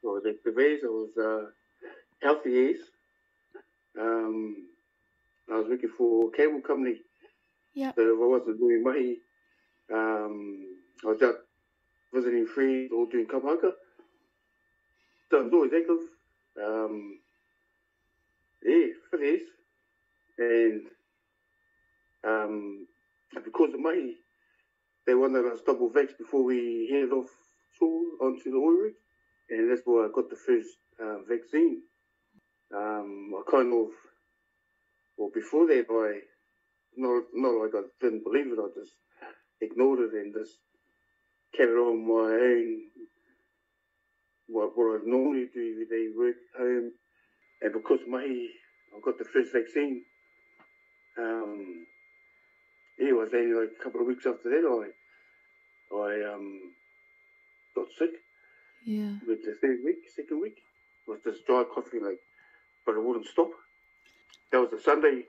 or the ways I was healthy years. I was working for a cable company. Yeah. So I wasn't doing mahi. I was out visiting friends or doing kamahaka. So I was always active. For years. And because of mahi, they wanted us double vax before we headed off school onto the oil rig. And that's where I got the first vaccine. I kind of, well, before that, not like I didn't believe it, I just ignored it and just carried on my own, what I normally do every day, work, home. And because I got the first vaccine, it was only like a couple of weeks after that, I got sick. Yeah. With the second week, it was just dry coughing, but it wouldn't stop. That was a Sunday.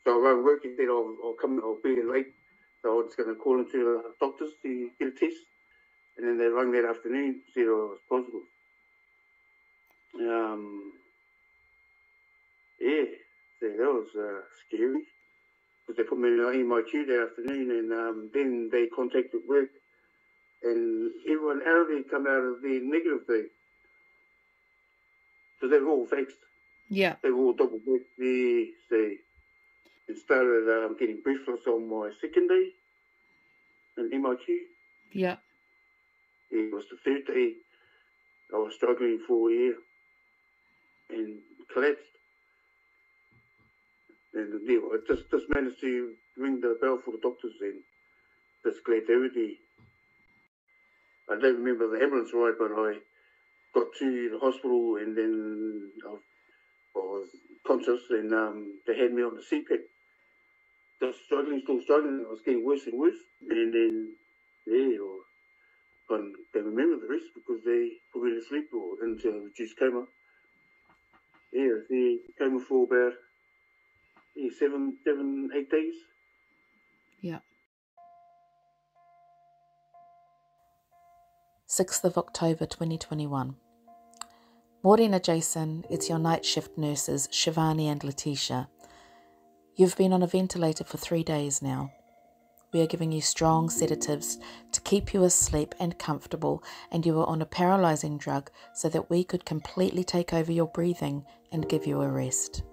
So I rang work and said, I'll be late. So I was going to call into the doctors to get a test. And then they rang that afternoon, said I was positive. So that was scary. Because they put me in my queue that afternoon, and then they contacted work, and everyone out of there come out of the negative thing. So they were all vaxxed. Yeah. They were all double vaxxed. It started getting breathless on my second day in MIQ. Yeah. It was the third day I was struggling for air and collapsed. And I just managed to ring the bell for the doctors and just glad everything. I don't remember the ambulance ride, but I got to the hospital and then I was conscious and they had me on the CPAP. Just still struggling. I was getting worse and worse. And then, I don't remember the rest because they put me to sleep or into a reduced coma. I was in coma for about 8 days. Yeah. 6th of October 2021. Morena Jason, it's your night shift nurses, Shivani and Letitia. You've been on a ventilator for 3 days now. We are giving you strong sedatives to keep you asleep and comfortable, and you are on a paralysing drug so that we could completely take over your breathing and give you a rest.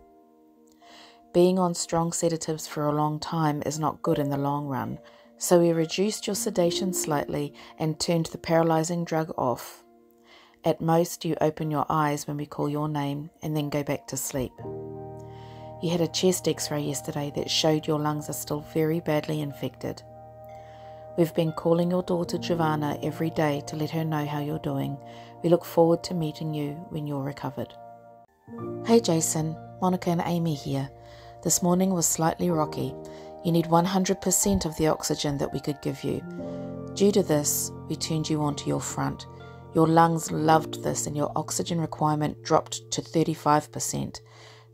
Being on strong sedatives for a long time is not good in the long run, so we reduced your sedation slightly and turned the paralysing drug off. At most, you open your eyes when we call your name and then go back to sleep. You had a chest x-ray yesterday that showed your lungs are still very badly infected. We've been calling your daughter Giovanna every day to let her know how you're doing. We look forward to meeting you when you're recovered. Hey Jason, Monica and Amy here. This morning was slightly rocky. You need 100% of the oxygen that we could give you. Due to this, we turned you onto your front. Your lungs loved this and your oxygen requirement dropped to 35%.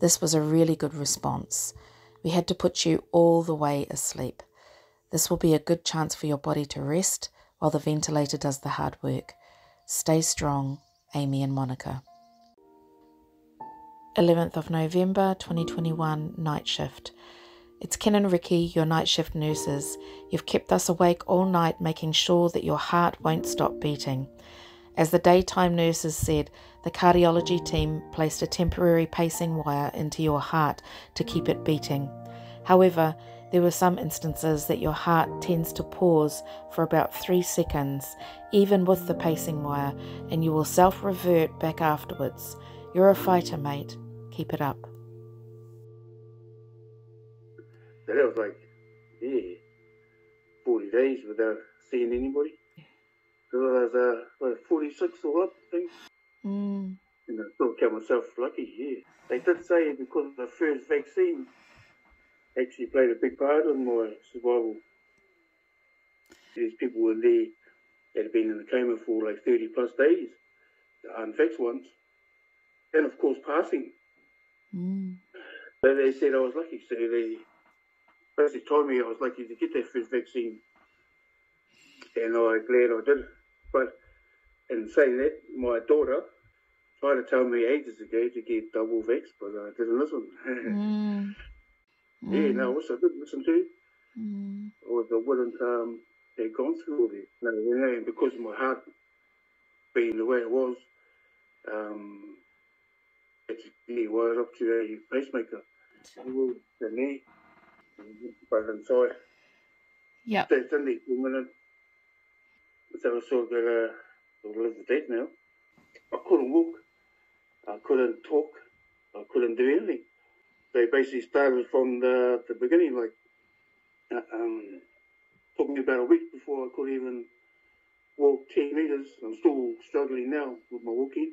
This was a really good response. We had to put you all the way asleep. This will be a good chance for your body to rest while the ventilator does the hard work. Stay strong, Amy and Monica. 11th of November 2021, night shift. It's Ken and Ricky, your night shift nurses. You've kept us awake all night, making sure that your heart won't stop beating. As the daytime nurses said, the cardiology team placed a temporary pacing wire into your heart to keep it beating. However, there were some instances that your heart tends to pause for about 3 seconds, even with the pacing wire, and you will self-revert back afterwards. You're a fighter, mate. Keep it up. So that was 40 days without seeing anybody. So I was 46 or what, I think. And I still count myself lucky, They did say because the first vaccine actually played a big part in my survival. These people were there that had been in the coma for 30 plus days, the unvaxxed ones, and of course passing. But they said I was lucky, so they basically told me I was lucky to get that first vaccine, and I'm glad I did. But And saying that, my daughter tried to tell me ages ago to get double vax, but I didn't listen. Yeah, no, which I didn't listen to. Or I wouldn't have gone through all this. No, and because of my heart being the way it was, it was up to a pacemaker. The knee, but inside. Yeah. It's only 2 minutes. So I sort of got to live with that now. I couldn't walk. I couldn't talk. I couldn't do anything. They basically started from the beginning, like, took me about a week before I could even walk 10 metres. I'm still struggling now with my walking.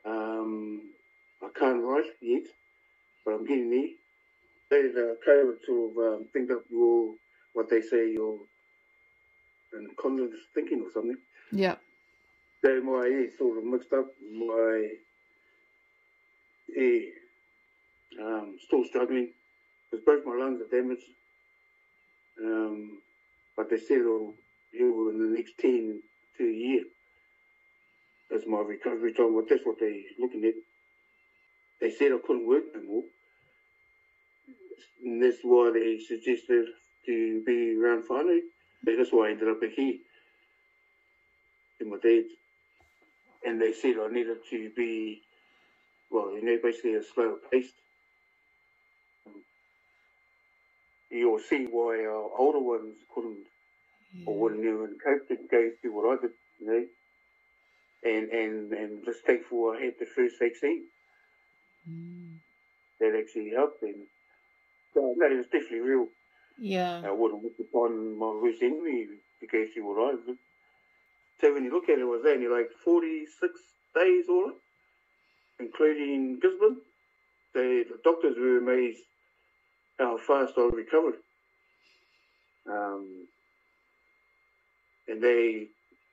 I can't write yet, but I'm getting there. They COVID sort of think up your, what they say, your conscious thinking or something. Yeah. So my ear sort of mixed up. My ear, still struggling because both my lungs are damaged. But they said it'll heal in the next 10 to a year. That's my recovery time. Well, that's what they're looking at. They said I couldn't work no more. And that's why they suggested to be around whānau. That's why I ended up here in my dad's. And they said I needed to be, well, basically a slower pace. You'll see why our older ones couldn't or wouldn't even cope to go through what I did, And just thankful I had the first vaccine. That actually helped them. So that is definitely real. Yeah. I wouldn't look upon my worst enemy to go through what I did. So when you look at it, it was only like 46 days all up, including Gisborne. The doctors were amazed how fast I recovered. And they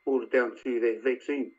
brought it down to that vaccine.